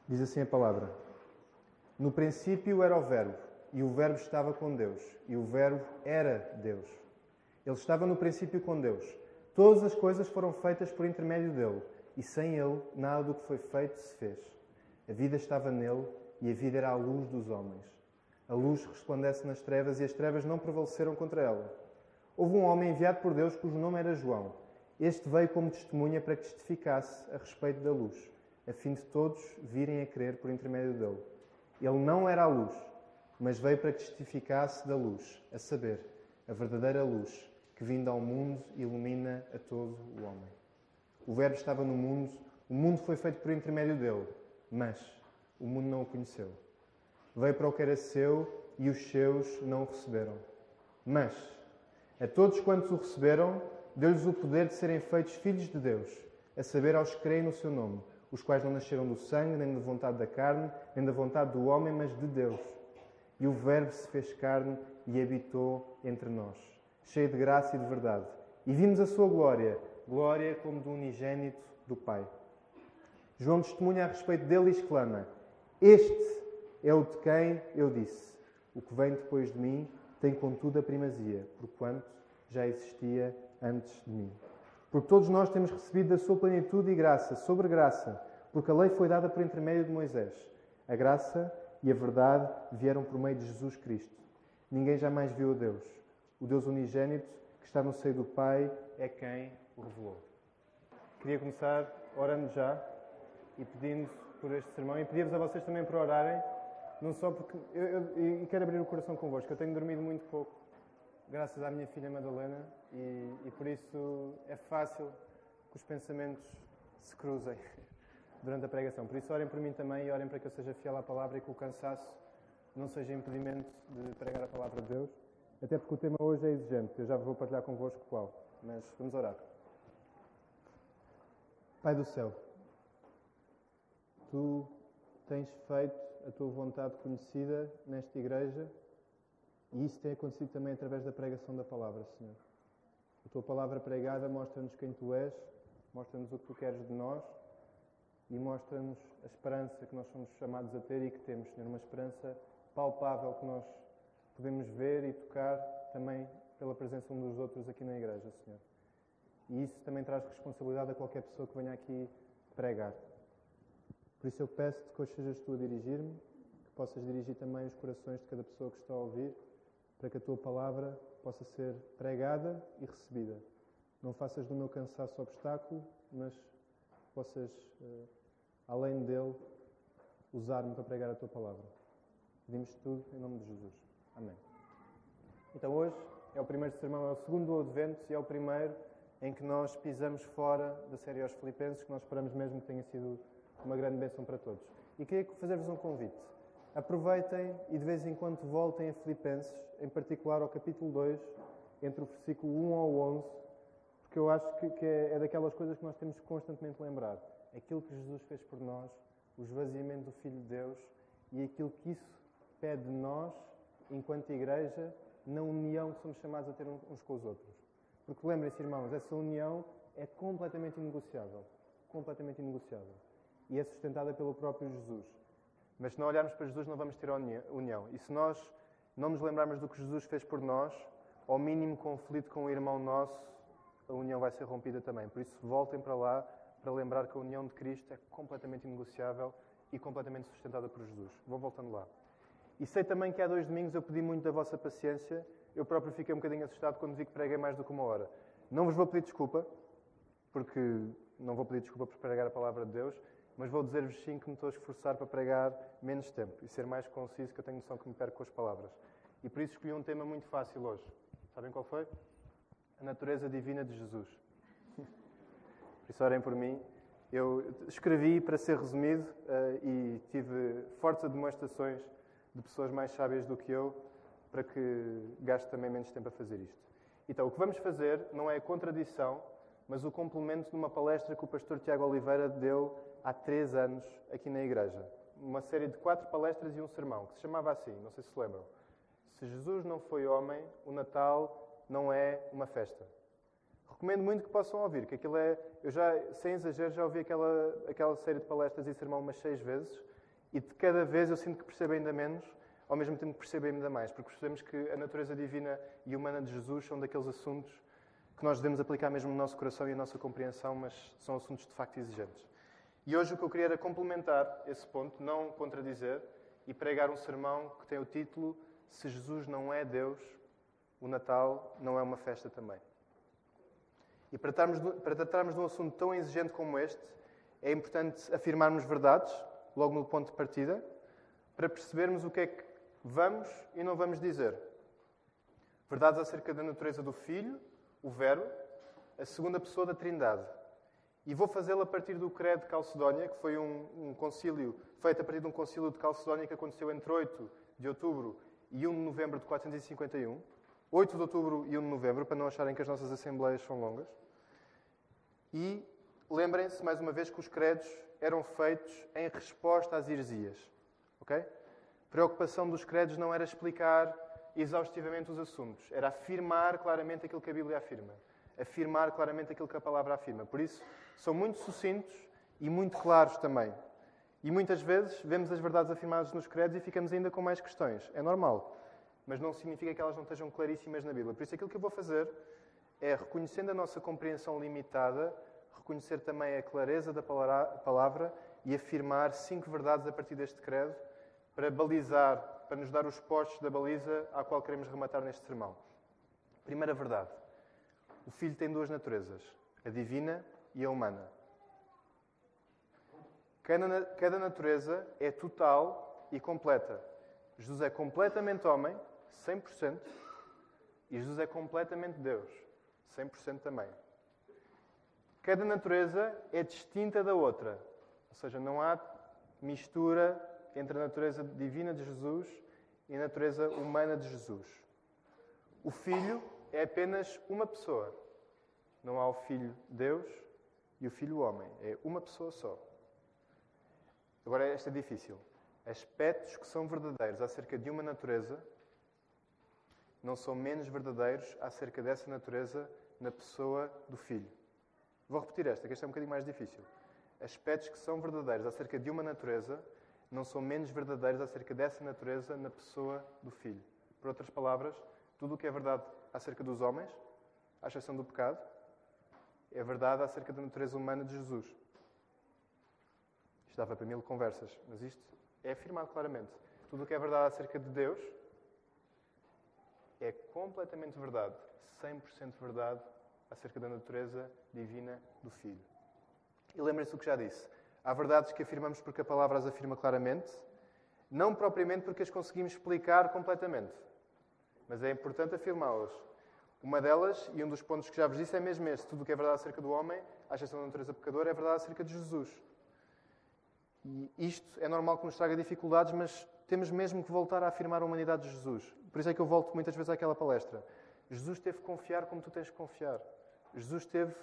Diz assim a palavra: No princípio era o Verbo, e o Verbo estava com Deus, e o Verbo era Deus. Ele estava no princípio com Deus. Todas as coisas foram feitas por intermédio dele, e sem ele nada do que foi feito se fez. A vida estava nele, e a vida era a luz dos homens. A luz resplandece nas trevas, e as trevas não prevaleceram contra ela. Houve um homem enviado por Deus, cujo nome era João. Este veio como testemunha para que testificasse a respeito da luz, a fim de todos virem a crer por intermédio dele. Ele não era a luz, mas veio para que testificasse da luz, a saber, a verdadeira luz, que vindo ao mundo ilumina a todo o homem. O Verbo estava no mundo, o mundo foi feito por intermédio dele, mas o mundo não o conheceu. Veio para o que era seu e os seus não o receberam. Mas a todos quantos o receberam, deu-lhes o poder de serem feitos filhos de Deus, a saber, aos que creem no seu nome, os quais não nasceram do sangue, nem da vontade da carne, nem da vontade do homem, mas de Deus. E o Verbo se fez carne e habitou entre nós, cheio de graça e de verdade. E vimos a sua glória, glória como do unigênito do Pai. João testemunha a respeito dele e exclama: Este é o de quem eu disse: O que vem depois de mim tem contudo a primazia, porquanto já existia antes de mim. Porque todos nós temos recebido da sua plenitude e graça sobre graça, porque a lei foi dada por intermédio de Moisés. A graça e a verdade vieram por meio de Jesus Cristo. Ninguém jamais viu a Deus. O Deus unigênito, que está no seio do Pai, é quem o revelou. Queria começar orando já e pedindo por este sermão, e pedir-vos a vocês também para orarem, não só porque eu quero abrir o coração convosco. Eu tenho dormido muito pouco, graças à minha filha Madalena, e por isso é fácil que os pensamentos se cruzem durante a pregação. Por isso orem por mim também e orem para que eu seja fiel à palavra e que o cansaço não seja impedimento de pregar a palavra de Deus, até porque o tema hoje é exigente. Eu já vou partilhar convosco qual, mas vamos orar. Pai do céu, Tu tens feito a Tua vontade conhecida nesta igreja, e isso tem acontecido também através da pregação da palavra, Senhor. A Tua palavra pregada mostra-nos quem Tu és, mostra-nos o que Tu queres de nós e mostra-nos a esperança que nós somos chamados a ter e que temos, Senhor. Uma esperança palpável que nós podemos ver e tocar também pela presença uns dos outros aqui na igreja, Senhor. E isso também traz responsabilidade a qualquer pessoa que venha aqui pregar. Por isso eu peço-te que hoje sejas Tu a dirigir-me, que possas dirigir também os corações de cada pessoa que está a ouvir, para que a Tua palavra possa ser pregada e recebida. Não faças do meu cansaço obstáculo, mas possas, além dele, usar-me para pregar a Tua palavra. Pedimos tudo em nome de Jesus. Amém. Então hoje é o primeiro sermão, é o segundo do Advento e é o primeiro em que nós pisamos fora da série aos Filipenses, que nós esperamos mesmo que tenha sido uma grande bênção para todos. E queria fazer-vos um convite. Aproveitem e de vez em quando voltem a Filipenses, em particular ao capítulo 2, entre o versículo 1 ao 11, porque eu acho que é daquelas coisas que nós temos que constantemente lembrar. Aquilo que Jesus fez por nós, o esvaziamento do Filho de Deus e aquilo que isso pede de nós, enquanto igreja, na união que somos chamados a ter uns com os outros. Porque lembrem-se, irmãos, essa união é completamente inegociável. Completamente inegociável. E é sustentada pelo próprio Jesus. Mas se não olharmos para Jesus, não vamos ter a união. E se nós não nos lembrarmos do que Jesus fez por nós, ao mínimo conflito com um irmão nosso, a união vai ser rompida também. Por isso, voltem para lá para lembrar que a união de Cristo é completamente inegociável e completamente sustentada por Jesus. Vou voltando lá. E sei também que há 2 domingos eu pedi muito da vossa paciência. Eu próprio fiquei um bocadinho assustado quando vi que preguei mais do que 1 hora. Não vos vou pedir desculpa, porque não vou pedir desculpa por pregar a palavra de Deus, mas vou dizer-vos sim que me estou a esforçar para pregar menos tempo e ser mais conciso, que eu tenho noção que me perco com as palavras. E por isso escolhi um tema muito fácil hoje. Sabem qual foi? A natureza divina de Jesus. Por isso orem por mim. Eu escrevi para ser resumido e tive fortes demonstrações de pessoas mais sábias do que eu para que gaste também menos tempo a fazer isto. Então, o que vamos fazer não é a contradição, mas o complemento de uma palestra que o pastor Tiago Oliveira deu há 3 anos aqui na igreja. Uma série de 4 palestras e um sermão, que se chamava assim, não sei se se lembram. Se Jesus não foi homem, o Natal não é uma festa. Recomendo muito que possam ouvir, que aquilo é... Eu já, sem exagero, já ouvi aquela série de palestras e sermão umas 6 vezes E de cada vez eu sinto que percebo ainda menos, ao mesmo tempo que percebo ainda mais, porque percebemos que a natureza divina e humana de Jesus são daqueles assuntos que nós devemos aplicar mesmo no nosso coração e na nossa compreensão, mas são assuntos de facto exigentes. E hoje o que eu queria era complementar esse ponto, não contradizer, e pregar um sermão que tem o título Se Jesus não é Deus, o Natal não é uma festa também. E para tratarmos de um assunto tão exigente como este, é importante afirmarmos verdades, logo no ponto de partida, para percebermos o que é que vamos e não vamos dizer. Verdades acerca da natureza do Filho, o Verbo, a segunda pessoa da Trindade. E vou fazê-lo a partir do Credo de Calcedónia, que foi um concílio feito a partir de um concílio de Calcedónia que aconteceu entre 8 de outubro e 1 de novembro de 451. 8 de outubro e 1 de novembro, para não acharem que as nossas assembleias são longas. E lembrem-se, mais uma vez, que os credos eram feitos em resposta às heresias. Ok? A preocupação dos credos não era explicar exaustivamente os assuntos, era afirmar claramente aquilo que a Bíblia afirma. Afirmar claramente aquilo que a palavra afirma. Por isso, são muito sucintos e muito claros também. E muitas vezes vemos as verdades afirmadas nos credos e ficamos ainda com mais questões. É normal. Mas não significa que elas não estejam claríssimas na Bíblia. Por isso, aquilo que eu vou fazer é, reconhecendo a nossa compreensão limitada, reconhecer também a clareza da palavra e afirmar 5 verdades a partir deste credo para balizar, para nos dar os postos da baliza à qual queremos rematar neste sermão. Primeira verdade. O Filho tem 2 naturezas, a divina e a humana. Cada natureza é total e completa. Jesus é completamente homem, 100%, e Jesus é completamente Deus, 100% também. Cada natureza é distinta da outra, ou seja, não há mistura entre a natureza divina de Jesus e a natureza humana de Jesus. O Filho é apenas uma pessoa. Não há o Filho Deus e o Filho homem. É uma pessoa só. Agora, esta é difícil. Aspectos que são verdadeiros acerca de uma natureza não são menos verdadeiros acerca dessa natureza na pessoa do Filho. Vou repetir esta, que esta é um bocadinho mais difícil. Aspectos que são verdadeiros acerca de uma natureza não são menos verdadeiros acerca dessa natureza na pessoa do Filho. Por outras palavras, tudo o que é verdade acerca dos homens, à exceção do pecado, é verdade acerca da natureza humana de Jesus. Isto dava para 1000 conversas, mas isto é afirmado claramente. Tudo o que é verdade acerca de Deus é completamente verdade, 100% verdade acerca da natureza divina do Filho. E lembrem-se do que já disse. Há verdades que afirmamos porque a palavra as afirma claramente, não propriamente porque as conseguimos explicar completamente. Mas é importante afirmá-las. Uma delas, e um dos pontos que já vos disse, é mesmo este. Tudo o que é verdade acerca do homem, à exceção da natureza pecadora, é verdade acerca de Jesus. E isto é normal que nos traga dificuldades, mas temos mesmo que voltar a afirmar a humanidade de Jesus. Por isso é que eu volto muitas vezes àquela palestra. Jesus teve que confiar como tu tens que confiar. Jesus teve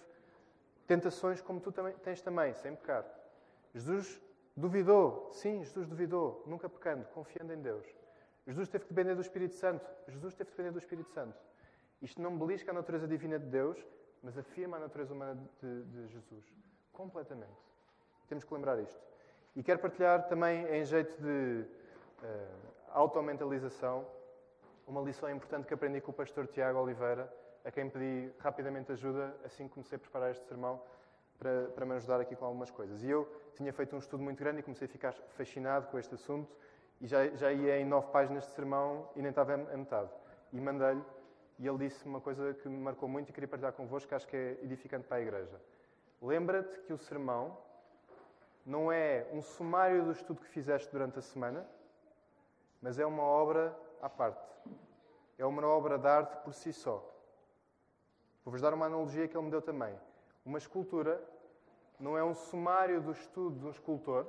tentações como tu tens também, sem pecar. Jesus duvidou. Sim, Jesus duvidou, nunca pecando, confiando em Deus. Jesus teve que depender do Espírito Santo. Jesus teve que depender do Espírito Santo. Isto não belisca a natureza divina de Deus, mas afirma a natureza humana de Jesus. Completamente. Temos que lembrar isto. E quero partilhar também, em jeito de automentalização, uma lição importante que aprendi com o pastor Tiago Oliveira, a quem pedi rapidamente ajuda assim que comecei a preparar este sermão para me ajudar aqui com algumas coisas. E eu tinha feito um estudo muito grande e comecei a ficar fascinado com este assunto e já ia em 9 páginas de sermão e nem estava a metade. E mandei-lhe e ele disse uma coisa que me marcou muito e queria partilhar convosco, que acho que é edificante para a igreja. Lembra-te que o sermão não é um sumário do estudo que fizeste durante a semana, mas é uma obra à parte. É uma obra de arte por si só. Vou-vos dar uma analogia que ele me deu também. Uma escultura não é um sumário do estudo de um escultor,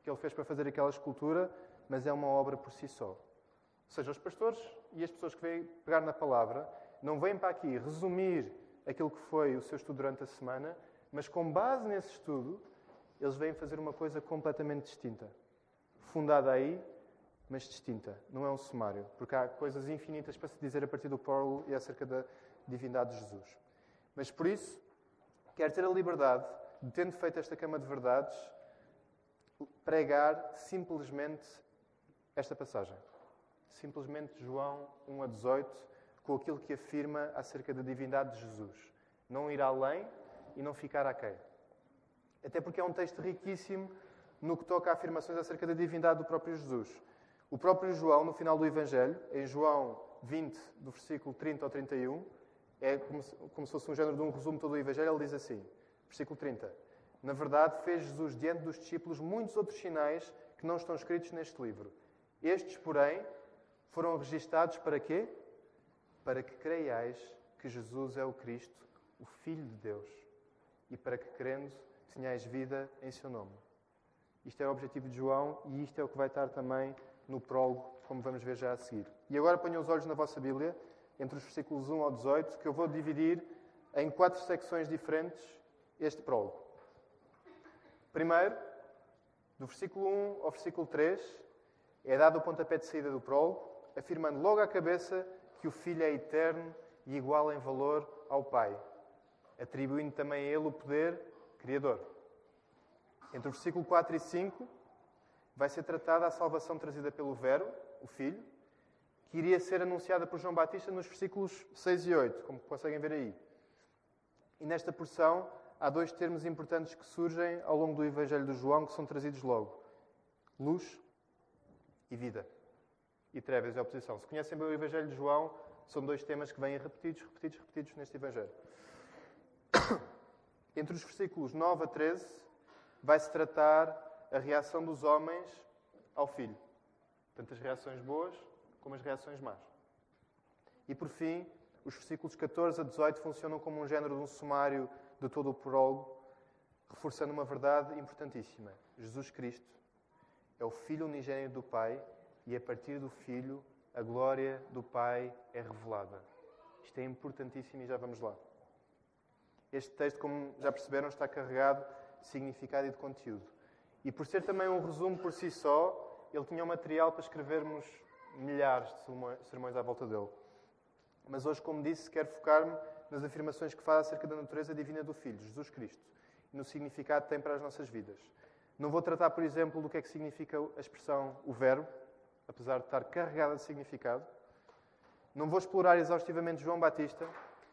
que ele fez para fazer aquela escultura, mas é uma obra por si só. Ou seja, os pastores e as pessoas que vêm pegar na palavra não vêm para aqui resumir aquilo que foi o seu estudo durante a semana, mas com base nesse estudo, eles vêm fazer uma coisa completamente distinta. Fundada aí, mas distinta. Não é um sumário, porque há coisas infinitas para se dizer a partir do Paulo e acerca da divindade de Jesus. Mas por isso, quero ter a liberdade de, tendo feito esta cama de verdades, pregar simplesmente esta passagem. Simplesmente João 1:18, com aquilo que afirma acerca da divindade de Jesus. Não ir além e não ficar aquém. Até porque é um texto riquíssimo no que toca a afirmações acerca da divindade do próprio Jesus. O próprio João, no final do Evangelho, em João 20, do versículo 30 ao 31, é como se fosse um género de um resumo de todo o Evangelho, ele diz assim, versículo 30. Na verdade, fez Jesus diante dos discípulos muitos outros sinais que não estão escritos neste livro. Estes, porém, foram registados para quê? Para que creiais que Jesus é o Cristo, o Filho de Deus, e para que, crendo, tenhais vida em seu nome. Isto é o objetivo de João e isto é o que vai estar também no prólogo, como vamos ver já a seguir. E agora ponham os olhos na vossa Bíblia, entre os versículos 1 ao 18, que eu vou dividir em 4 secções diferentes este prólogo. Primeiro, do versículo 1 ao versículo 3, é dado o pontapé de saída do prólogo, afirmando logo à cabeça que o Filho é eterno e igual em valor ao Pai, atribuindo também a Ele o poder criador. Entre o versículo 4 e 5, vai ser tratada a salvação trazida pelo Verbo, o Filho, que iria ser anunciada por João Batista nos versículos 6 e 8, como conseguem ver aí. E nesta porção, há 2 termos importantes que surgem ao longo do Evangelho de João, que são trazidos logo. Luz e vida. E trevas e oposição. Se conhecem bem o Evangelho de João, são 2 temas que vêm repetidos neste Evangelho. Entre os versículos 9 a 13, vai-se tratar a reação dos homens ao Filho. Tanto as reações boas como as reações más. E por fim, os versículos 14 a 18 funcionam como um género de um sumário de todo o prólogo, reforçando uma verdade importantíssima. Jesus Cristo é o Filho unigênito do Pai e a partir do Filho a glória do Pai é revelada. Isto é importantíssimo e já vamos lá. Este texto, como já perceberam, está carregado de significado e de conteúdo. E por ser também um resumo por si só, ele tinha um material para escrevermos milhares de sermões à volta dele. Mas hoje, como disse, quero focar-me nas afirmações que faz acerca da natureza divina do Filho, Jesus Cristo, e no significado que tem para as nossas vidas. Não vou tratar, por exemplo, do que é que significa a expressão o Verbo, apesar de estar carregada de significado. Não vou explorar exaustivamente João Batista,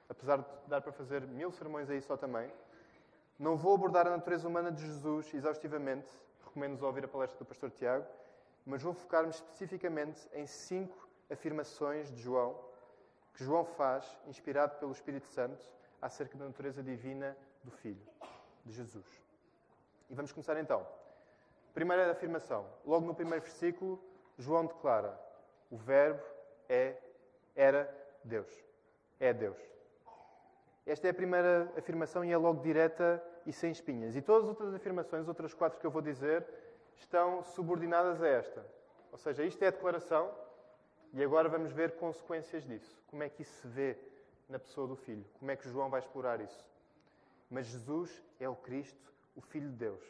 apesar de dar para fazer 1000 sermões aí só também. Não vou abordar a natureza humana de Jesus exaustivamente, recomendo-vos ouvir a palestra do pastor Tiago, mas vou focar-me especificamente em 5 afirmações de João, que João faz, inspirado pelo Espírito Santo, acerca da natureza divina do Filho, de Jesus. E vamos começar então. Primeira afirmação. Logo no primeiro versículo, João declara: o Verbo era Deus. É Deus. Esta é a primeira afirmação e é logo direta e sem espinhas. E todas as outras afirmações, outras 4 que eu vou dizer, estão subordinadas a esta. Ou seja, isto é a declaração e agora vamos ver consequências disso. Como é que isso se vê na pessoa do Filho? Como é que João vai explorar isso? Mas Jesus é o Cristo, o Filho de Deus.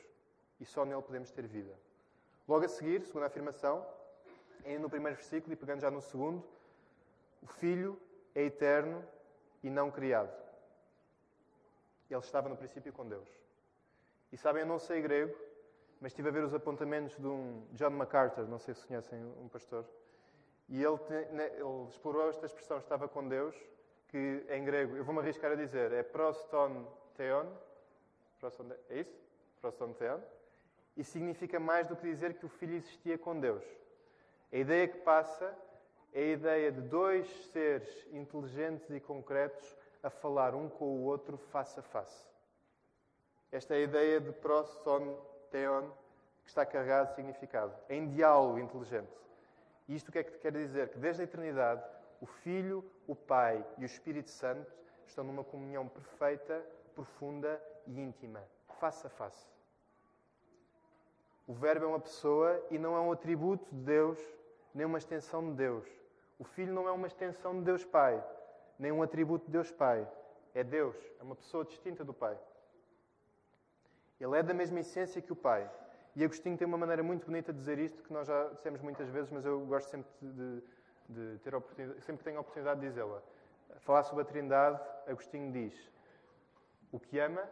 E só nele podemos ter vida. Logo a seguir, segunda afirmação, ainda no primeiro versículo e pegando já no segundo, o Filho é eterno e não criado. Ele estava no princípio com Deus. E sabem, eu não sei grego, mas estive a ver os apontamentos de um John MacArthur, não sei se conhecem um pastor, e ele explorou esta expressão, estava com Deus, que em grego, eu vou-me arriscar a dizer, é proston theon, é isso? Proston theon, e significa mais do que dizer que o Filho existia com Deus. A ideia que passa é a ideia de 2 seres inteligentes e concretos a falar um com o outro face a face. Esta é a ideia de proston theon, que está carregado de significado, em diálogo inteligente. E isto o que é que quer dizer? Que desde a eternidade, o Filho, o Pai e o Espírito Santo estão numa comunhão perfeita, profunda e íntima, face a face. O Verbo é uma pessoa e não é um atributo de Deus, nem uma extensão de Deus. O Filho não é uma extensão de Deus Pai, nem um atributo de Deus Pai. É Deus, é uma pessoa distinta do Pai. Ele é da mesma essência que o Pai. E Agostinho tem uma maneira muito bonita de dizer isto, que nós já dissemos muitas vezes, mas eu gosto sempre de ter a oportunidade, sempre que tenho a oportunidade de dizê-la. Falar sobre a Trindade, Agostinho diz: o que ama,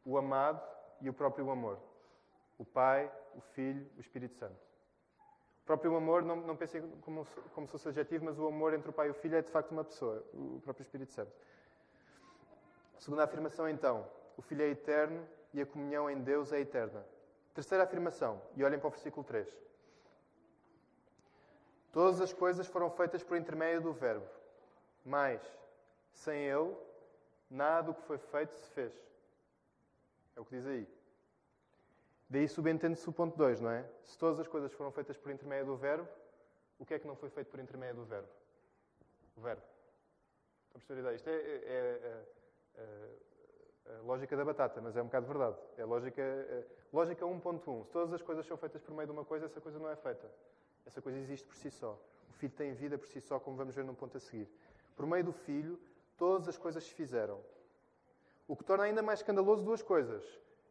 o amado e o próprio amor. O Pai, o Filho, o Espírito Santo. O próprio amor, não pensem como se fosse adjetivo, mas o amor entre o Pai e o Filho é de facto uma pessoa, o próprio Espírito Santo. Segunda afirmação, então, o Filho é eterno e a comunhão em Deus é eterna. Terceira afirmação, e olhem para o versículo 3. Todas as coisas foram feitas por intermédio do Verbo, mas, sem Ele, nada do que foi feito se fez. É o que diz aí. Daí subentende-se o ponto 2, não é? Se todas as coisas foram feitas por intermédio do Verbo, o que é que não foi feito por intermédio do Verbo? O Verbo. Estão a perceber a ideia? Isto é a lógica da batata, mas é um bocado verdade. É a lógica 1.1. Se todas as coisas são feitas por meio de uma coisa, essa coisa não é feita. Essa coisa existe por si só. O Filho tem vida por si só, como vamos ver num ponto a seguir. Por meio do Filho, todas as coisas se fizeram. O que torna ainda mais escandaloso duas coisas.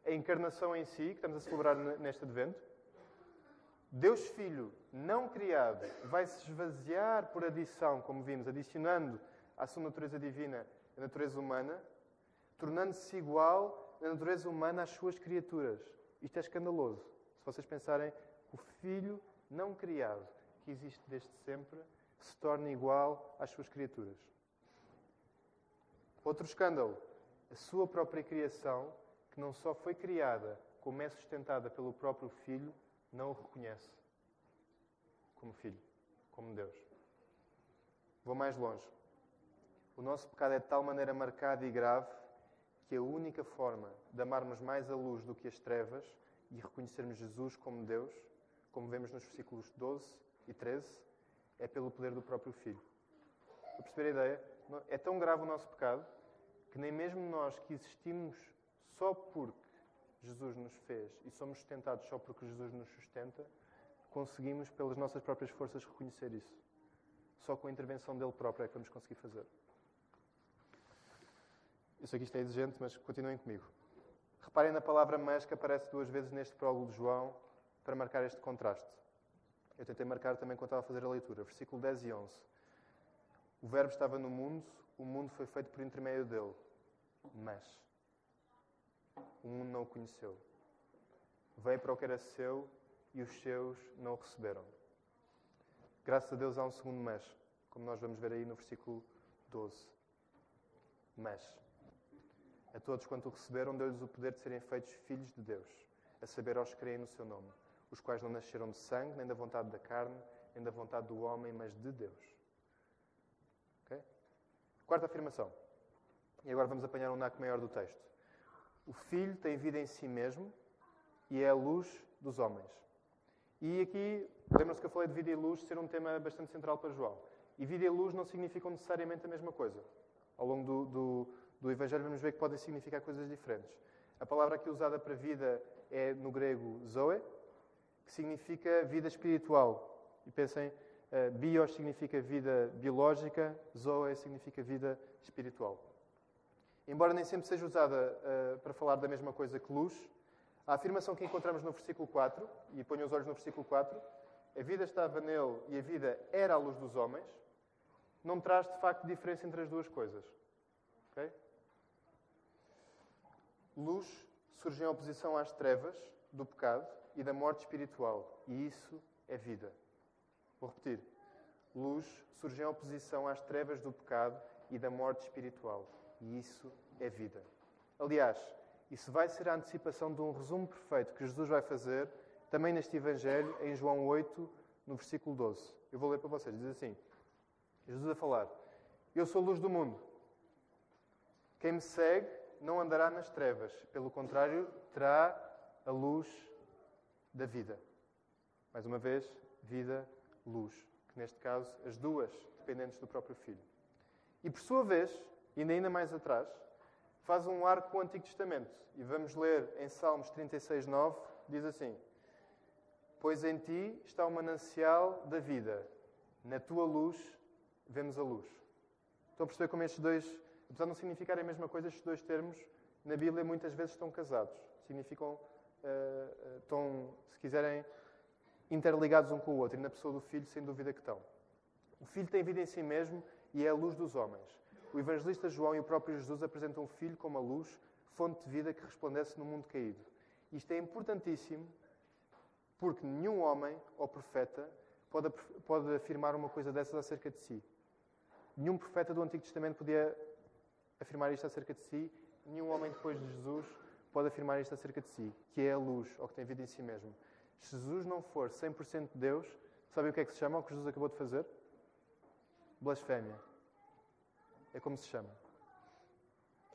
A encarnação em si, que estamos a celebrar neste Advento. Deus Filho, não criado, vai se esvaziar por adição, como vimos, adicionando à sua natureza divina a natureza humana, tornando-se igual na natureza humana às suas criaturas. Isto é escandaloso. Se vocês pensarem que o Filho não criado, que existe desde sempre, se torna igual às suas criaturas. Outro escândalo. A sua própria criação, que não só foi criada, como é sustentada pelo próprio Filho, não o reconhece como Filho, como Deus. Vou mais longe. O nosso pecado é de tal maneira marcado e grave que a única forma de amarmos mais a luz do que as trevas e reconhecermos Jesus como Deus, como vemos nos versículos 12 e 13, é pelo poder do próprio Filho. Para perceber a ideia, é tão grave o nosso pecado que nem mesmo nós que existimos só porque Jesus nos fez e somos sustentados só porque Jesus nos sustenta, conseguimos, pelas nossas próprias forças, reconhecer isso. Só com a intervenção dele próprio é que vamos conseguir fazer. Eu sei que isto é exigente, mas continuem comigo. Reparem na palavra mas, que aparece duas vezes neste prólogo de João, para marcar este contraste. Eu tentei marcar também quando estava a fazer a leitura. Versículo 10 e 11. O Verbo estava no mundo, o mundo foi feito por intermédio dele. Mas o mundo não o conheceu. Veio para o que era seu e os seus não o receberam. Graças a Deus há um segundo mas, como nós vamos ver aí no versículo 12. Mas a todos quanto o receberam, deu-lhes o poder de serem feitos filhos de Deus, a saber aos que creem no seu nome, os quais não nasceram de sangue, nem da vontade da carne, nem da vontade do homem, mas de Deus. Okay? Quarta afirmação. E agora vamos apanhar um naco maior do texto. O Filho tem vida em si mesmo e é a luz dos homens. E aqui, lembram-se que eu falei de vida e luz ser um tema bastante central para João. E vida e luz não significam necessariamente a mesma coisa. Ao longo do Evangelho vamos ver que podem significar coisas diferentes. A palavra aqui usada para vida é no grego zoe, que significa vida espiritual. E pensem, bios significa vida biológica, zoe significa vida espiritual. Embora nem sempre seja usada para falar da mesma coisa que luz, a afirmação que encontramos no versículo 4, e ponham os olhos no versículo 4, a vida estava nele e a vida era a luz dos homens, não traz de facto diferença entre as duas coisas. Okay? Luz surge em oposição às trevas do pecado e da morte espiritual, e isso é vida. Vou repetir. Luz surge em oposição às trevas do pecado e da morte espiritual, e isso é vida. Aliás, isso vai ser a antecipação de um resumo perfeito que Jesus vai fazer também neste Evangelho, em João 8, no versículo 12. Eu vou ler para vocês. Diz assim, Jesus a falar, eu sou a luz do mundo. Quem me segue não andará nas trevas. Pelo contrário, terá a luz da vida. Mais uma vez, vida, luz. Que neste caso, as duas dependentes do próprio Filho. E por sua vez, e ainda mais atrás, faz um arco com o Antigo Testamento. E vamos ler em Salmos 36, 9, diz assim, pois em ti está o manancial da vida. Na tua luz vemos a luz. Estão a perceber como estes dois, apesar de não significarem a mesma coisa, estes dois termos, na Bíblia, muitas vezes estão casados. Significam, estão, se quiserem, interligados um com o outro. E na pessoa do Filho, sem dúvida que estão. O Filho tem vida em si mesmo e é a luz dos homens. O evangelista João e o próprio Jesus apresentam o Filho como a luz, fonte de vida que resplandece no mundo caído. Isto é importantíssimo Porque nenhum homem ou profeta pode afirmar uma coisa dessas acerca de si. Nenhum profeta do Antigo Testamento podia afirmar isto acerca de si. Nenhum homem depois de Jesus pode afirmar isto acerca de si, que é a luz, ou que tem vida em si mesmo. Se Jesus não for 100% Deus, sabem o que é que se chama, o que Jesus acabou de fazer? Blasfémia. É como se chama.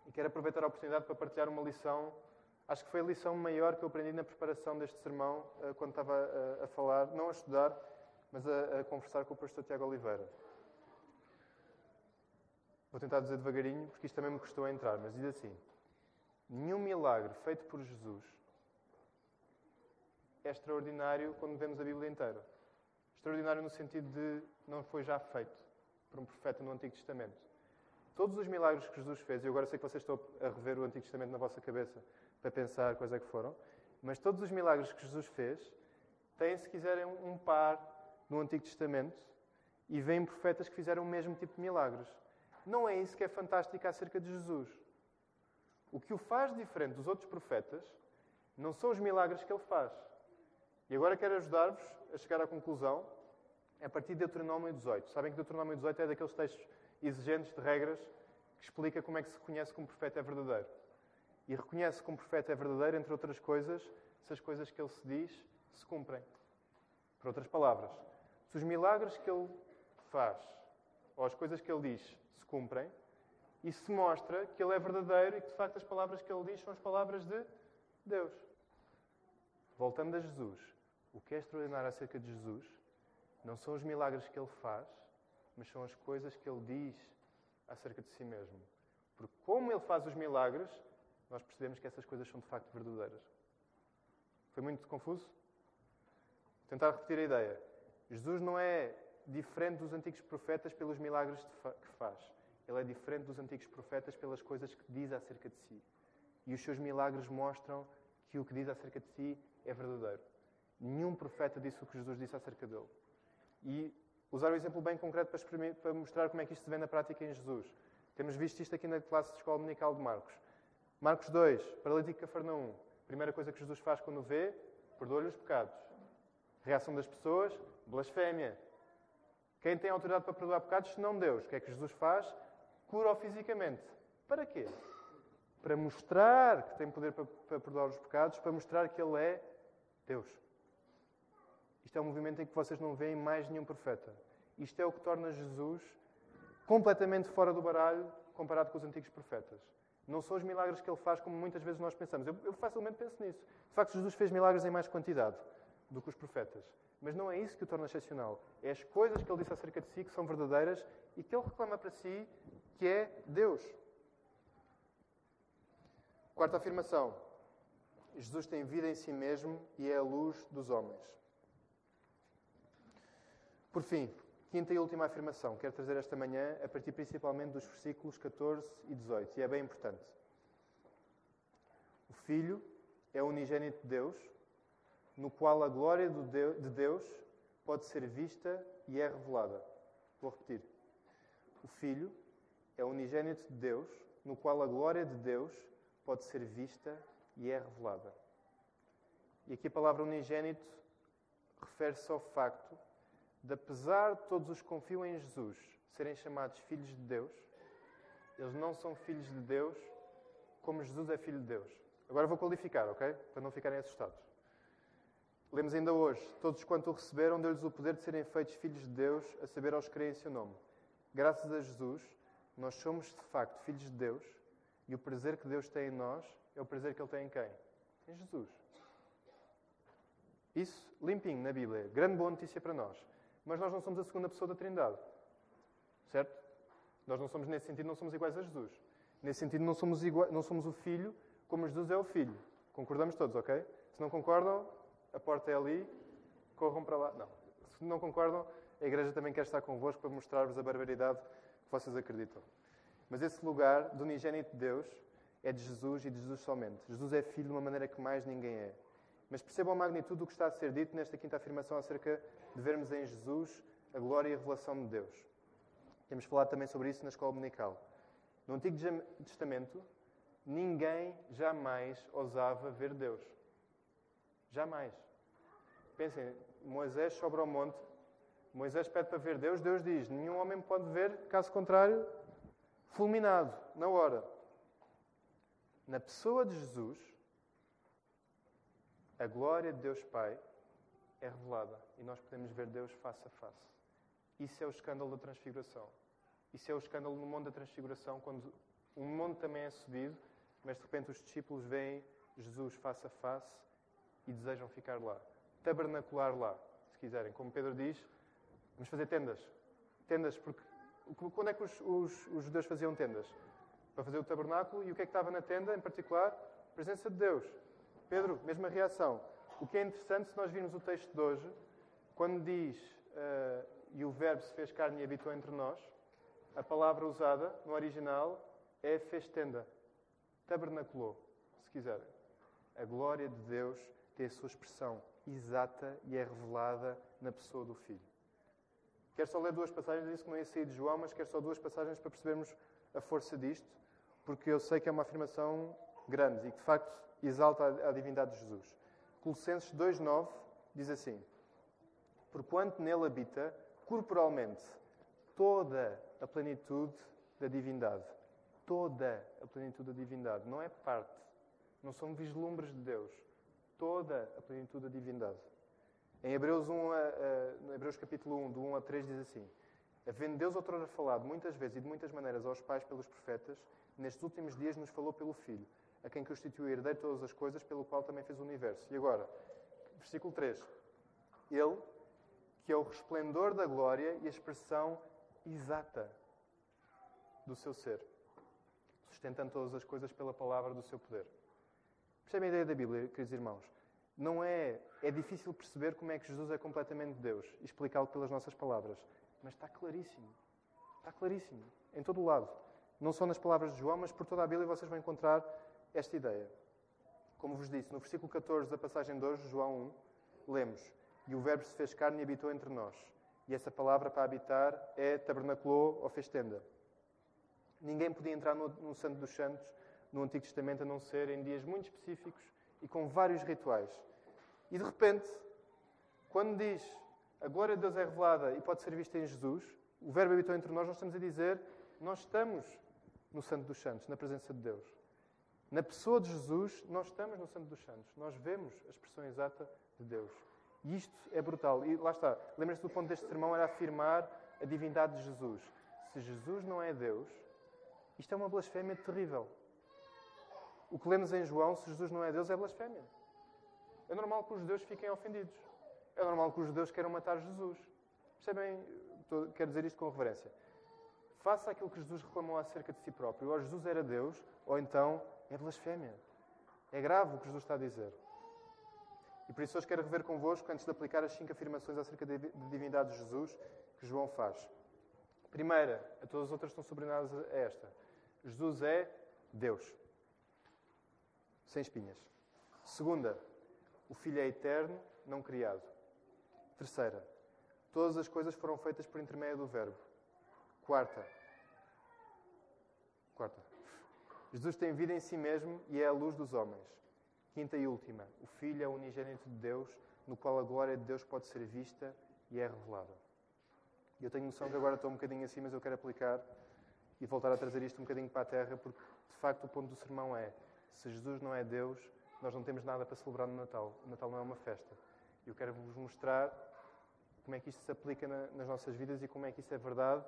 E quero aproveitar a oportunidade para partilhar uma lição. Acho que foi a lição maior que eu aprendi na preparação deste sermão, quando estava a falar, não a estudar, mas a conversar com o pastor Tiago Oliveira. Vou tentar dizer devagarinho, porque isto também me custou a entrar, mas diz assim: nenhum milagre feito por Jesus é extraordinário quando vemos a Bíblia inteira. Extraordinário no sentido de não foi já feito por um profeta no Antigo Testamento. Todos os milagres que Jesus fez, e eu agora sei que vocês estão a rever o Antigo Testamento na vossa cabeça para pensar quais é que foram, mas todos os milagres que Jesus fez têm, se quiserem, um par no Antigo Testamento e vêm profetas que fizeram o mesmo tipo de milagres. Não é isso que é fantástico acerca de Jesus. O que o faz diferente dos outros profetas não são os milagres que ele faz. E agora quero ajudar-vos a chegar à conclusão a partir de Deuteronômio 18. Sabem que Deuteronômio 18 é daqueles textos exigentes de regras que explica como é que se reconhece que um profeta é verdadeiro. E reconhece que um profeta é verdadeiro, entre outras coisas, se as coisas que ele se diz se cumprem. Por outras palavras, se os milagres que ele faz ou as coisas que ele diz se cumprem, isso se mostra que ele é verdadeiro e que, de facto, as palavras que ele diz são as palavras de Deus. Voltando a Jesus, o que é extraordinário acerca de Jesus não são os milagres que ele faz, mas são as coisas que ele diz acerca de si mesmo. Porque como ele faz os milagres, nós percebemos que essas coisas são de facto verdadeiras. Foi muito confuso? Vou tentar repetir a ideia. Jesus não é diferente dos antigos profetas pelos milagres que faz. Ele é diferente dos antigos profetas pelas coisas que diz acerca de si. E os seus milagres mostram que o que diz acerca de si é verdadeiro. Nenhum profeta disse o que Jesus disse acerca dele. E usar um exemplo bem concreto para mostrar como é que isto se vê na prática em Jesus. Temos visto isto aqui na classe de escola dominical de Marcos. Marcos 2, paralítico de Cafarnaum. Primeira coisa que Jesus faz quando vê, perdoa-lhe os pecados. Reação das pessoas, blasfémia. Quem tem autoridade para perdoar pecados, senão Deus? O que é que Jesus faz? Cura-o fisicamente. Para quê? Para mostrar que tem poder para perdoar os pecados, para mostrar que Ele é Deus. Isto é um movimento em que vocês não veem mais nenhum profeta. Isto é o que torna Jesus completamente fora do baralho comparado com os antigos profetas. Não são os milagres que Ele faz como muitas vezes nós pensamos. Eu facilmente penso nisso. De facto, Jesus fez milagres em mais quantidade do que os profetas. Mas não é isso que o torna excepcional. É as coisas que Ele disse acerca de si que são verdadeiras e que Ele reclama para si que é Deus. Quarta afirmação. Jesus tem vida em si mesmo e é a luz dos homens. Por fim, quinta e última afirmação. Quero trazer esta manhã a partir principalmente dos versículos 14 e 18. E é bem importante. O Filho é o unigênito de Deus, no qual a glória de Deus pode ser vista e é revelada. Vou repetir. O Filho é o unigênito de Deus, no qual a glória de Deus pode ser vista e é revelada. E aqui a palavra unigênito refere-se ao facto de, apesar de todos os que confiam em Jesus serem chamados filhos de Deus, eles não são filhos de Deus como Jesus é filho de Deus. Agora vou qualificar, ok? Para não ficarem assustados. Lemos ainda hoje: todos quanto o receberam, deu-lhes o poder de serem feitos filhos de Deus, a saber, aos que creem em seu nome. Graças a Jesus, nós somos de facto filhos de Deus, e o prazer que Deus tem em nós é o prazer que Ele tem em quem? Em Jesus. Isso, limpinho na Bíblia. Grande boa notícia para nós. Mas nós não somos a segunda pessoa da Trindade. Certo? Nós não somos, nesse sentido, não somos iguais a Jesus. Nesse sentido, não somos o Filho como Jesus é o Filho. Concordamos todos, ok? Se não concordam, a porta é ali, corram para lá. Não. Se não concordam, a Igreja também quer estar convosco para mostrar-vos a barbaridade que vocês acreditam. Mas esse lugar do unigênito de Deus é de Jesus e de Jesus somente. Jesus é Filho de uma maneira que mais ninguém é. Mas percebam a magnitude do que está a ser dito nesta quinta afirmação acerca de vermos em Jesus a glória e a revelação de Deus. Temos falado também sobre isso na escola dominical. No Antigo Testamento, ninguém jamais ousava ver Deus. Jamais. Pensem, Moisés sobe ao monte, Moisés pede para ver Deus, Deus diz, nenhum homem pode ver, caso contrário, fulminado, na hora. Na pessoa de Jesus, a glória de Deus Pai é revelada e nós podemos ver Deus face a face. Isso é o escândalo da transfiguração. Isso é o escândalo no monte da transfiguração, quando o monte também é subido, mas de repente os discípulos veem Jesus face a face e desejam ficar lá. Tabernacular lá, se quiserem. Como Pedro diz, vamos fazer tendas. Tendas, porque quando é que os judeus faziam tendas? Para fazer o tabernáculo, e o que é que estava na tenda, em particular? A presença de Deus. Pedro, mesma reação. O que é interessante, se nós virmos o texto de hoje, quando diz e o verbo se fez carne e habitou entre nós, a palavra usada no original é fez tenda. Tabernaculou, se quiserem. A glória de Deus tem a sua expressão exata e é revelada na pessoa do Filho. Quero só ler duas passagens, disse que não ia sair de João, mas quero só duas passagens para percebermos a força disto, porque eu sei que é uma afirmação grande e que, de facto, exalta a divindade de Jesus. Colossenses 2,9 diz assim: porquanto nele habita, corporalmente, toda a plenitude da divindade. Toda a plenitude da divindade. Não é parte. Não são vislumbres de Deus. Toda a plenitude da divindade. Em Hebreus, no Hebreus capítulo 1, do 1 a 3, diz assim: havendo Deus outrora falado muitas vezes e de muitas maneiras aos pais pelos profetas, nestes últimos dias nos falou pelo Filho, a quem constituiu herdeiro de todas as coisas, pelo qual também fez o universo. E agora, versículo 3. Ele, que é o resplendor da glória e a expressão exata do seu ser, sustentando todas as coisas pela palavra do seu poder. Percebem a ideia da Bíblia, queridos irmãos? Não é difícil perceber como é que Jesus é completamente Deus e explicá-lo pelas nossas palavras. Mas está claríssimo. Está claríssimo. Em todo o lado. Não só nas palavras de João, mas por toda a Bíblia vocês vão encontrar esta ideia. Como vos disse, no versículo 14 da passagem de hoje, João 1, lemos: e o verbo se fez carne e habitou entre nós. E essa palavra para habitar é tabernaculou ou fez tenda. Ninguém podia entrar no Santo dos Santos no Antigo Testamento a não ser em dias muito específicos e com vários rituais. E de repente, quando diz a glória de Deus é revelada e pode ser vista em Jesus, o verbo habitou entre nós, nós estamos a dizer, nós estamos no Santo dos Santos, na presença de Deus. Na pessoa de Jesus, nós estamos no Santo dos Santos. Nós vemos a expressão exata de Deus. E isto é brutal. E lá está. Lembra-se do ponto deste sermão, era afirmar a divindade de Jesus. Se Jesus não é Deus, isto é uma blasfémia terrível. O que lemos em João, se Jesus não é Deus, é blasfémia. É normal que os judeus fiquem ofendidos. É normal que os judeus queiram matar Jesus. Percebem? Quero dizer isto com reverência. Faça aquilo que Jesus reclamou acerca de si próprio. Ou Jesus era Deus, ou então é blasfémia. É grave o que Jesus está a dizer. E por isso hoje quero rever convosco, antes de aplicar as 5 afirmações acerca da divindade de Jesus que João faz. Primeira, a todas as outras estão subordinadas a esta. Jesus é Deus. Sem espinhas. Segunda, o Filho é eterno, não criado. Terceira, todas as coisas foram feitas por intermédio do Verbo. Quarta, Jesus tem vida em si mesmo e é a luz dos homens. Quinta e última, o Filho é o unigênito de Deus, no qual a glória de Deus pode ser vista e é revelada. Eu tenho noção que agora estou um bocadinho assim, mas eu quero aplicar e voltar a trazer isto um bocadinho para a terra, porque de facto o ponto do sermão é: se Jesus não é Deus, nós não temos nada para celebrar no Natal. O Natal não é uma festa. E eu quero-vos mostrar como é que isto se aplica nas nossas vidas e como é que isso é verdade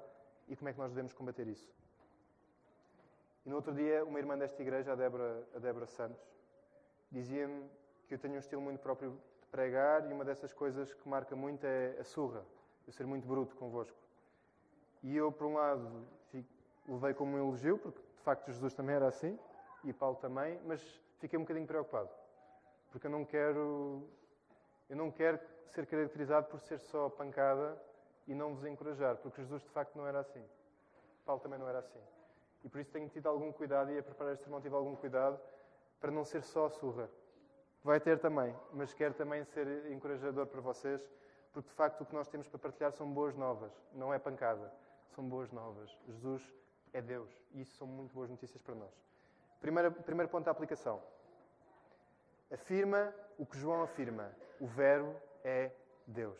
e como é que nós devemos combater isso. E no outro dia, uma irmã desta igreja, a Débora Santos, dizia-me que eu tenho um estilo muito próprio de pregar e uma dessas coisas que marca muito é a surra. Eu ser muito bruto convosco. E eu, por um lado, levei como um elogio, porque de facto Jesus também era assim, e Paulo também, mas fiquei um bocadinho preocupado. Porque eu não quero ser caracterizado por ser só pancada e não vos encorajar, porque Jesus de facto não era assim. Paulo também não era assim. E por isso tenho tido algum cuidado, e a preparar este sermão tive algum cuidado, para não ser só surra. Vai ter também, mas quero também ser encorajador para vocês, porque de facto o que nós temos para partilhar são boas novas, não é pancada, são boas novas. Jesus é Deus, e isso são muito boas notícias para nós. Primeiro ponto da aplicação. Afirma o que João afirma. O Verbo é Deus.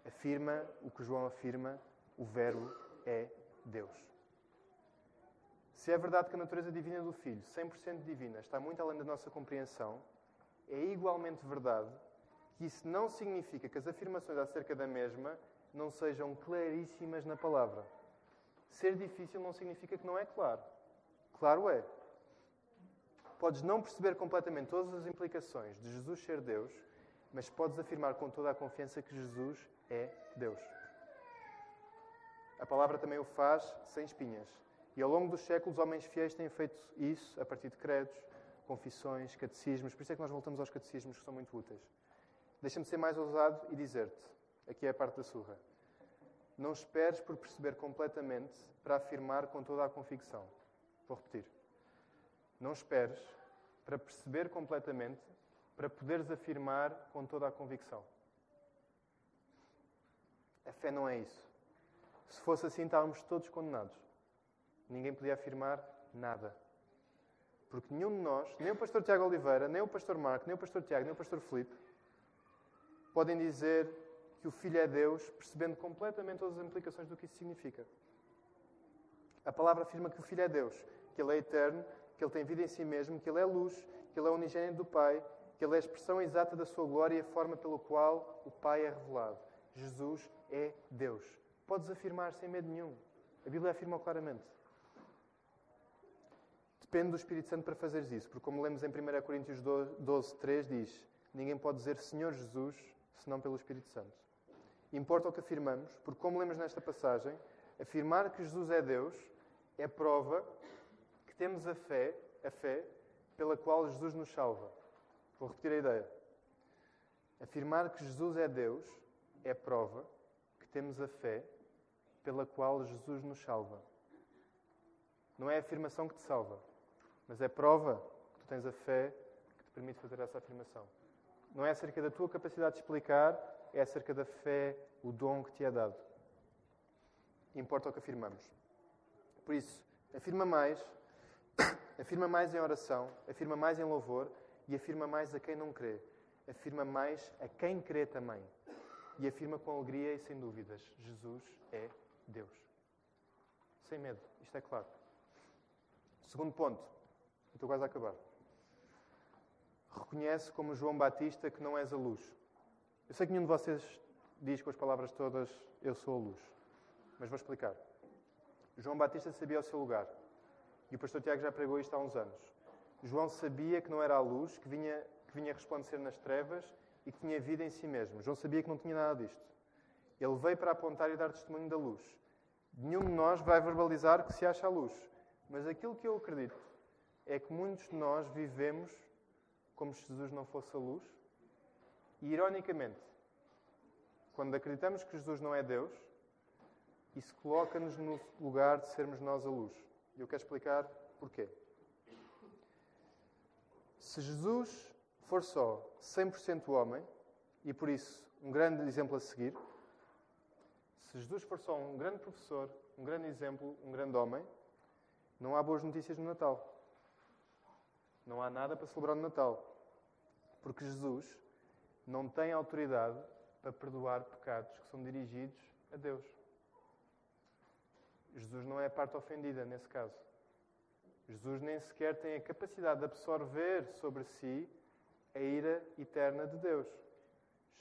Afirma o que João afirma, o Verbo é Deus. Se é verdade que a natureza divina do Filho, 100% divina, está muito além da nossa compreensão, é igualmente verdade que isso não significa que as afirmações acerca da mesma não sejam claríssimas na palavra. Ser difícil não significa que não é claro. Claro é. Podes não perceber completamente todas as implicações de Jesus ser Deus, mas podes afirmar com toda a confiança que Jesus é Deus. A palavra também o faz sem espinhas. E ao longo dos séculos, homens fiéis têm feito isso a partir de credos, confissões, catecismos. Por isso é que nós voltamos aos catecismos, que são muito úteis. Deixa-me ser mais ousado e dizer-te, aqui é a parte da surra, não esperes por perceber completamente para afirmar com toda a convicção. Vou repetir. Não esperes para perceber completamente para poderes afirmar com toda a convicção. A fé não é isso. Se fosse assim, estávamos todos condenados. Ninguém podia afirmar nada. Porque nenhum de nós, nem o pastor Tiago Oliveira, nem o pastor Marco, nem o pastor Tiago, nem o pastor Filipe, podem dizer que o Filho é Deus, percebendo completamente todas as implicações do que isso significa. A palavra afirma que o Filho é Deus, que Ele é eterno, que Ele tem vida em si mesmo, que Ele é luz, que Ele é unigênito do Pai, que Ele é a expressão exata da sua glória e a forma pela qual o Pai é revelado. Jesus é Deus. Podes afirmar sem medo nenhum. A Bíblia afirma claramente. Depende do Espírito Santo para fazeres isso, porque como lemos em 1 Coríntios 12:3, diz: ninguém pode dizer Senhor Jesus, senão pelo Espírito Santo. Importa o que afirmamos, porque como lemos nesta passagem, afirmar que Jesus é Deus é prova que temos a fé pela qual Jesus nos salva. Vou repetir a ideia. Afirmar que Jesus é Deus é prova que temos a fé pela qual Jesus nos salva. Não é a afirmação que te salva, mas é prova que tu tens a fé que te permite fazer essa afirmação. Não é acerca da tua capacidade de explicar, é acerca da fé, o dom que te é dado. Importa o que afirmamos. Por isso, afirma mais em oração, afirma mais em louvor e afirma mais a quem não crê. Afirma mais a quem crê também. E afirma com alegria e sem dúvidas: Jesus é Deus. Sem medo, isto é claro. Segundo ponto, estou quase a acabar. Reconhece como João Batista que não és a luz. Eu sei que nenhum de vocês diz com as palavras todas: eu sou a luz. Mas vou explicar. João Batista sabia o seu lugar. E o pastor Tiago já pregou isto há uns anos. João sabia que não era a luz, que vinha resplandecer nas trevas e que tinha vida em si mesmo. João sabia que não tinha nada disto. Ele veio para apontar e dar testemunho da luz. Nenhum de nós vai verbalizar que se acha a luz. Mas aquilo que eu acredito é que muitos de nós vivemos como se Jesus não fosse a luz. E, ironicamente, quando acreditamos que Jesus não é Deus, isso coloca-nos no lugar de sermos nós a luz. E eu quero explicar porquê. Se Jesus for só 100% homem, e por isso um grande exemplo a seguir, se Jesus for só um grande professor, um grande exemplo, um grande homem, não há boas notícias no Natal. Não há nada para celebrar no Natal. Porque Jesus não tem autoridade para perdoar pecados que são dirigidos a Deus. Jesus não é a parte ofendida nesse caso. Jesus nem sequer tem a capacidade de absorver sobre si a ira eterna de Deus.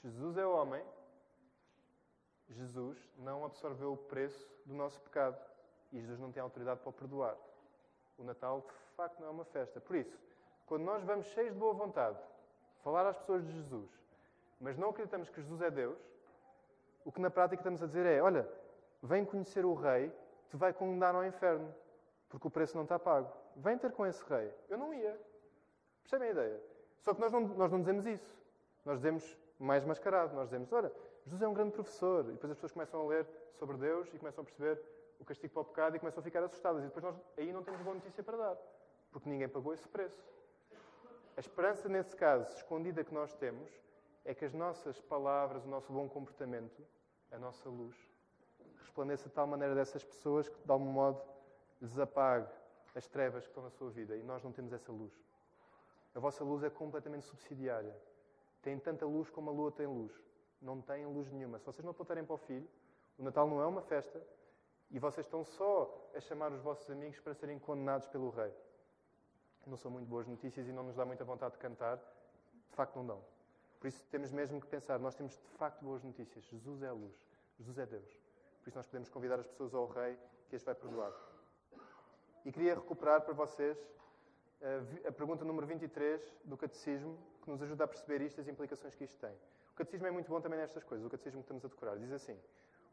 Jesus é homem. Jesus não absorveu o preço do nosso pecado. E Jesus não tem autoridade para o perdoar. O Natal, de facto, não é uma festa. Por isso, quando nós vamos cheios de boa vontade falar às pessoas de Jesus, mas não acreditamos que Jesus é Deus, o que na prática estamos a dizer é: olha, vem conhecer o Rei, te vai condenar ao inferno, porque o preço não está pago. Vem ter com esse Rei. Eu não ia. Percebem a ideia? Só que nós não dizemos isso. Nós dizemos mais mascarado. Nós dizemos: olha, Jesus é um grande professor. E depois as pessoas começam a ler sobre Deus e começam a perceber o castigo para o pecado e começam a ficar assustadas. E depois nós aí não temos boa notícia para dar, porque ninguém pagou esse preço. A esperança, nesse caso, escondida que nós temos, é que as nossas palavras, o nosso bom comportamento, a nossa luz, resplandeça de tal maneira dessas pessoas que, de algum modo, lhes apague as trevas que estão na sua vida. E nós não temos essa luz. A vossa luz é completamente subsidiária. Têm tanta luz como a lua tem luz. Não têm luz nenhuma. Se vocês não apontarem para o Filho, o Natal não é uma festa e vocês estão só a chamar os vossos amigos para serem condenados pelo Rei. Não são muito boas notícias e não nos dá muita vontade de cantar. De facto, não dão. Por isso, temos mesmo que pensar. Nós temos, de facto, boas notícias. Jesus é a luz. Jesus é Deus. Por isso, nós podemos convidar as pessoas ao Rei que as vai perdoar. E queria recuperar para vocês a pergunta número 23 do Catecismo, que nos ajuda a perceber isto e as implicações que isto tem. O Catecismo é muito bom também nestas coisas. O Catecismo que estamos a decorar diz assim: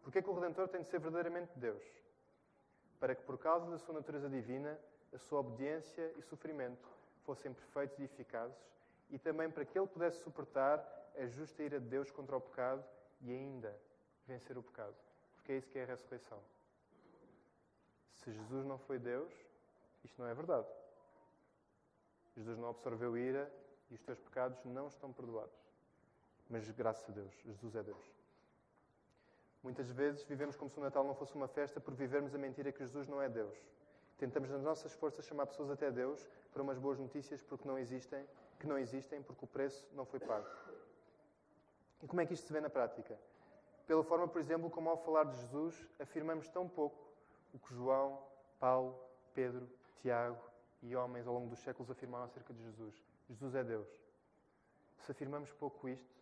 porque é que o Redentor tem de ser verdadeiramente Deus? Para que, por causa da sua natureza divina, a sua obediência e sofrimento fossem perfeitos e eficazes, e também para que ele pudesse suportar a justa ira de Deus contra o pecado e ainda vencer o pecado. Porque é isso que é a ressurreição. Se Jesus não foi Deus, isto não é verdade. Jesus não absorveu ira e os teus pecados não estão perdoados. Mas, graças a Deus, Jesus é Deus. Muitas vezes vivemos como se o Natal não fosse uma festa por vivermos a mentira que Jesus não é Deus. Tentamos nas nossas forças chamar pessoas até Deus para umas boas notícias porque não existem, porque o preço não foi pago. E como é que isto se vê na prática? Pela forma, por exemplo, como ao falar de Jesus afirmamos tão pouco o que João, Paulo, Pedro, Tiago e homens ao longo dos séculos afirmaram acerca de Jesus. Jesus é Deus. Se afirmamos pouco isto,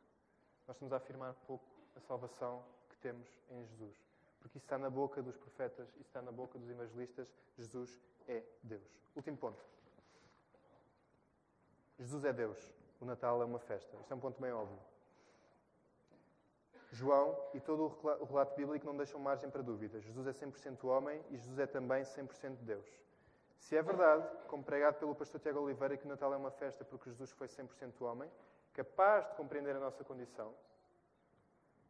nós estamos a afirmar pouco a salvação que temos em Jesus. Porque isso está na boca dos profetas, isso está na boca dos evangelistas. Jesus é Deus. Último ponto. Jesus é Deus. O Natal é uma festa. Isto é um ponto bem óbvio. João e todo o relato bíblico não deixam margem para dúvidas. Jesus é 100% homem e Jesus é também 100% Deus. Se é verdade, como pregado pelo pastor Tiago Oliveira, que o Natal é uma festa porque Jesus foi 100% homem, capaz de compreender a nossa condição,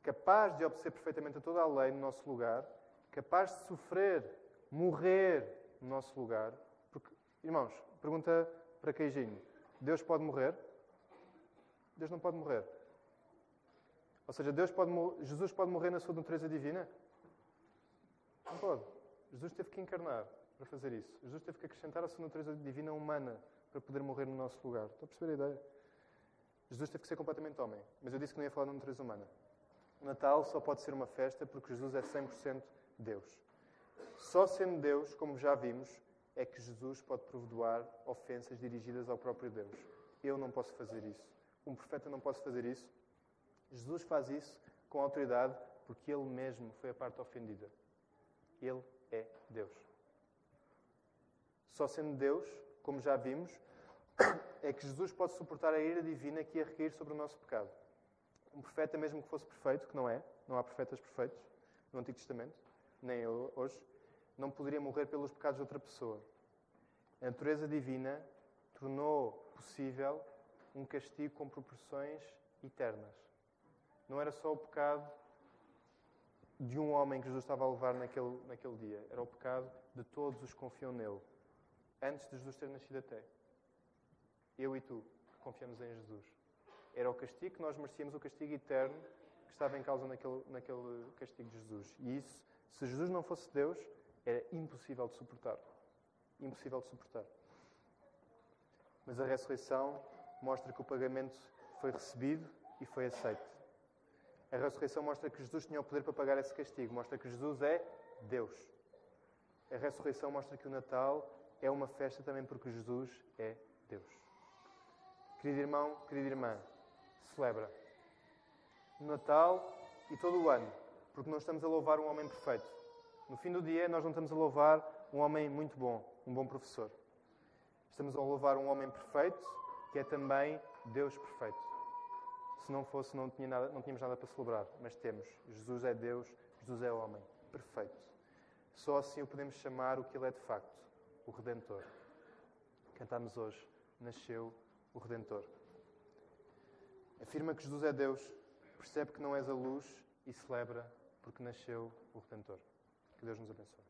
capaz de obedecer perfeitamente a toda a lei no nosso lugar, capaz de sofrer, morrer no nosso lugar. Porque, irmãos, pergunta para Queijinho: Deus pode morrer? Deus não pode morrer. Ou seja, Jesus pode morrer na sua natureza divina? Não pode. Jesus teve que encarnar para fazer isso. Jesus teve que acrescentar a sua natureza divina humana para poder morrer no nosso lugar. Estão a perceber a ideia? Jesus teve que ser completamente homem. Mas eu disse que não ia falar da natureza humana. O Natal só pode ser uma festa porque Jesus é 100% Deus. Só sendo Deus, como já vimos, é que Jesus pode perdoar ofensas dirigidas ao próprio Deus. Eu não posso fazer isso. Um profeta não pode fazer isso. Jesus faz isso com autoridade porque Ele mesmo foi a parte ofendida. Ele é Deus. Só sendo Deus, como já vimos, é que Jesus pode suportar a ira divina que ia recair sobre o nosso pecado. Um profeta, mesmo que fosse perfeito, que não é, não há profetas perfeitos no Antigo Testamento, nem hoje, não poderia morrer pelos pecados de outra pessoa. A natureza divina tornou possível um castigo com proporções eternas. Não era só o pecado de um homem que Jesus estava a levar naquele dia. Era o pecado de todos os que confiam nele. Antes de Jesus ter nascido até. Eu e tu, que confiamos em Jesus. Era o castigo que nós merecíamos, o castigo eterno que estava em causa naquele castigo de Jesus. E isso, se Jesus não fosse Deus, era impossível de suportar. Impossível de suportar. Mas a ressurreição mostra que o pagamento foi recebido e foi aceito. A ressurreição mostra que Jesus tinha o poder para pagar esse castigo. Mostra que Jesus é Deus. A ressurreição mostra que o Natal é uma festa também porque Jesus é Deus. Querido irmão, querida irmã, celebra o Natal e todo o ano, porque não estamos a louvar um homem perfeito. No fim do dia, nós não estamos a louvar um homem muito bom, um bom professor. Estamos a louvar um homem perfeito, que é também Deus perfeito. Se não fosse, não tínhamos nada para celebrar, mas temos. Jesus é Deus, Jesus é homem, perfeito. Só assim o podemos chamar o que Ele é de facto, o Redentor. Cantamos hoje, nasceu o Redentor. Afirma que Jesus é Deus, percebe que não és a luz e celebra porque nasceu o Redentor. Que Deus nos abençoe.